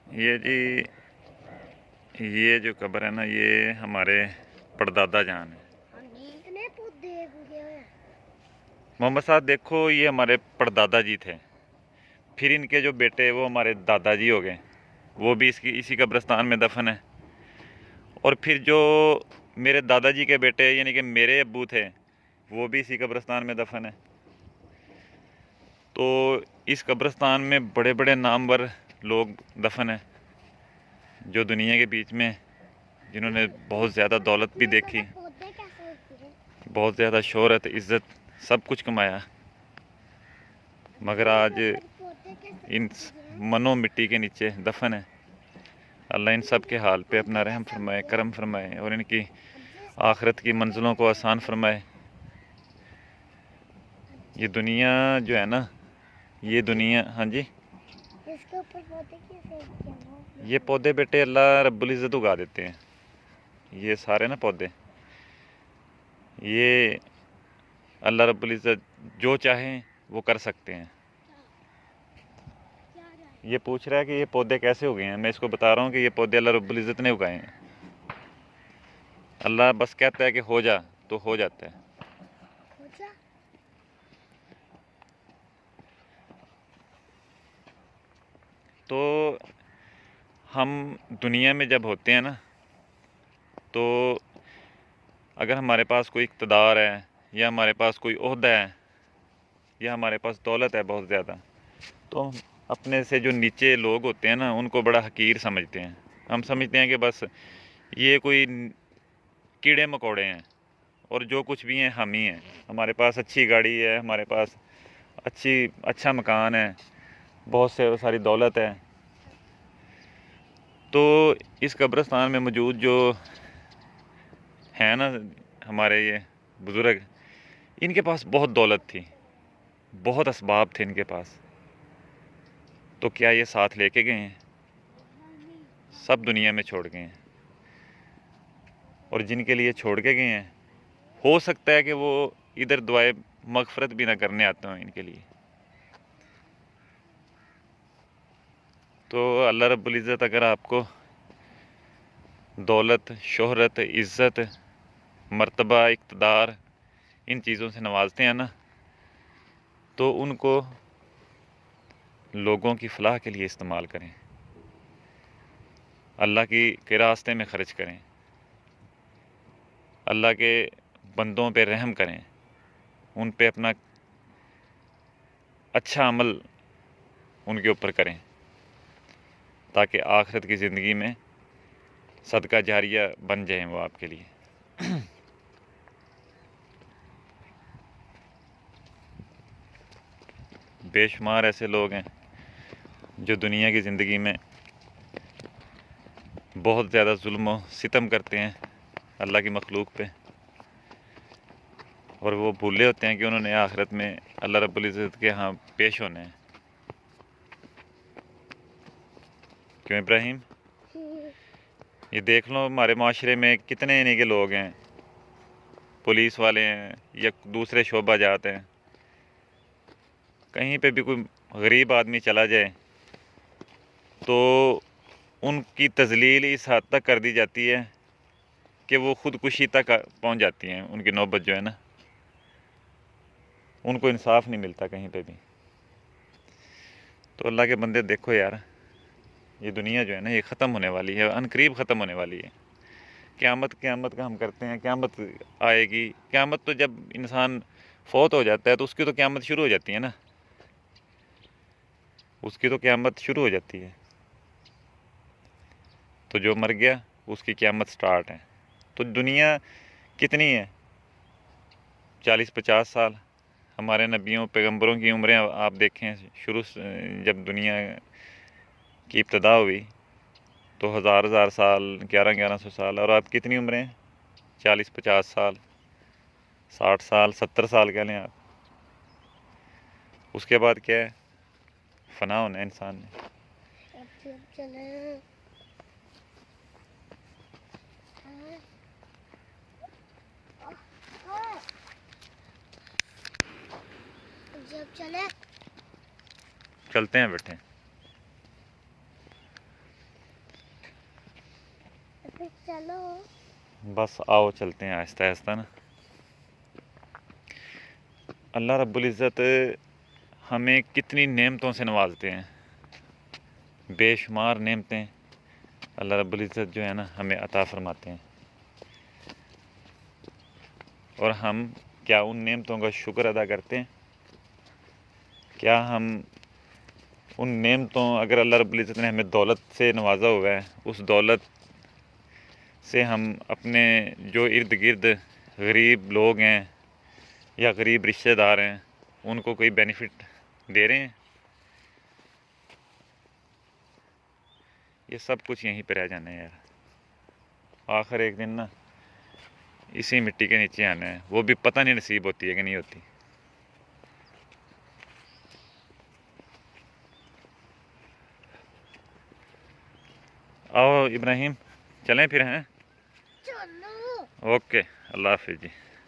ये जी, ये जो कब्र है ना, ये हमारे परदादा जान है। मोहम्मद साहब देखो, ये हमारे परदादा जी थे। फिर इनके जो बेटे वो हमारे दादाजी हो गए, वो भी इसी कब्रिस्तान में दफन है। और फिर जो मेरे दादाजी के बेटे यानी कि मेरे अब्बू थे, वो भी इसी कब्रिस्तान में दफन है। तो इस कब्रिस्तान में बड़े बड़े नामवर लोग दफन हैं, जो दुनिया के बीच में, जिन्होंने बहुत ज़्यादा दौलत भी देखी, बहुत ज़्यादा शोहरत, इज़्ज़त, सब कुछ कमाया, मगर आज इन मनो मिट्टी के नीचे दफन है। अल्लाह इन सब के हाल पे अपना रहम फरमाए, करम फरमाए और इनकी आखिरत की मंजिलों को आसान फरमाए। ये दुनिया जो है ना, ये दुनिया, हाँ जी, इसके ऊपर पौधे कैसे, ये पौधे बेटे अल्लाह रब्बुल इज़्ज़त उगा देते हैं। ये सारे ना पौधे, ये अल्लाह रब्बुल इज़्ज़त जो चाहें वो कर सकते हैं। ये पूछ रहा है कि ये पौधे कैसे उगे हैं। मैं इसको बता रहा हूँ कि ये पौधे अल्लाह रब्बुल इज़्ज़त ने उगाए हैं। अल्लाह बस कहता है कि हो जा, तो हो जाता है। तो हम दुनिया में जब होते हैं ना, तो अगर हमारे पास कोई इक़्तिदार है, या हमारे पास कोई ओहदा है, या हमारे पास दौलत है बहुत ज़्यादा, तो हम अपने से जो नीचे लोग होते हैं ना, उनको बड़ा हकीर समझते हैं। हम समझते हैं कि बस ये कोई कीड़े मकोड़े हैं, और जो कुछ भी हैं हम ही हैं। हमारे पास अच्छी गाड़ी है, हमारे पास अच्छा मकान है, बहुत से सारी दौलत है। तो इस कब्रिस्तान में मौजूद जो है ना हमारे ये बुज़ुर्ग, इनके पास बहुत दौलत थी, बहुत असबाब थे इनके पास। तो क्या ये साथ लेके गए हैं? सब दुनिया में छोड़ गए हैं। और जिनके लिए छोड़ के गए हैं, हो सकता है कि वो इधर दुआए मगफरत भी ना करने आते हों इनके लिए। तो अल्लाह रब्बुल इज़्ज़त अगर आपको दौलत, शोहरत, इज़्ज़त, मर्तबा, इक़्तिदार, इन चीज़ों से नवाजते हैं ना, तो उनको लोगों की फ़लाह के लिए इस्तेमाल करें, अल्लाह के रास्ते में ख़र्च करें, अल्लाह के बंदों पे रहम करें, उन पे अपना अच्छा अमल उनके ऊपर करें, ताकि आखिरत की ज़िंदगी में सदका जारिया बन जाएं वो आपके लिए। बेशुमार ऐसे लोग हैं जो दुनिया की ज़िंदगी में बहुत ज़्यादा जुल्म और सितम करते हैं अल्लाह की मखलूक पे, और वो भूले होते हैं कि उन्होंने आखिरत में अल्लाह रब्बुल इज़्ज़त के यहाँ पेश होने हैं। क्यों इब्राहिम? ये देख लो हमारे माशरे में कितने इन्हीं के लोग हैं, पुलिस वाले हैं या दूसरे शोबा जाते हैं, कहीं पे भी कोई गरीब आदमी चला जाए तो उनकी तजलील इस हद तक कर दी जाती है कि वो ख़ुदकुशी तक पहुंच जाती हैं। उनकी नौबत जो है ना, उनको इंसाफ नहीं मिलता कहीं पे भी। तो अल्लाह के बंदे देखो यार, ये दुनिया जो है ना, ये ख़त्म होने वाली है, अनकरीब ख़त्म होने वाली है। क़यामत क़यामत का हम करते हैं, क़यामत आएगी। क़यामत तो जब इंसान फ़ौत हो जाता है तो उसकी तो क़यामत शुरू हो जाती है ना, उसकी तो क़यामत शुरू हो जाती है। तो जो मर गया उसकी क़यामत स्टार्ट है। तो दुनिया कितनी है? 40-50 साल। हमारे नबियों पैगंबरों की उम्रें आप देखें, शुरू जब दुनिया की इब्तदा हुई तो हज़ार साल, 1100 साल, और आप कितनी उम्रें हैं? 40-50 साल, 60 साल, 70 साल कह लें आप। उसके बाद क्या है? फना होना है इंसान ने। जब चले चलते हैं बेटे। फिर चलो। बस आओ चलते हैं आहिस्ता आहिस्ता ना। अल्लाह रब्बुल इज़्ज़त हमें कितनी नेमतों से नवाजते हैं, बेशुमार नेमतें अल्लाह रब्बुल इज़्ज़त जो है ना हमें अता फरमाते हैं। और हम क्या उन नेमतों का शुक्र अदा करते हैं? क्या हम उन नेमतों, अगर अल्लाह रब्बुल इज़्ज़त ने हमें दौलत से नवाजा हुआ है, उस दौलत से हम अपने जो इर्द गिर्द गरीब लोग हैं या गरीब रिश्तेदार हैं उनको कोई बेनिफिट दे रहे हैं? ये सब कुछ यहीं पे रह जाना है यार। आखिर एक दिन ना इसी मिट्टी के नीचे आना है, वो भी पता नहीं नसीब होती है कि नहीं होती। आओ इब्राहिम, चलें फिर हैं? चलो। ओके, अल्लाह हाफिज़ जी।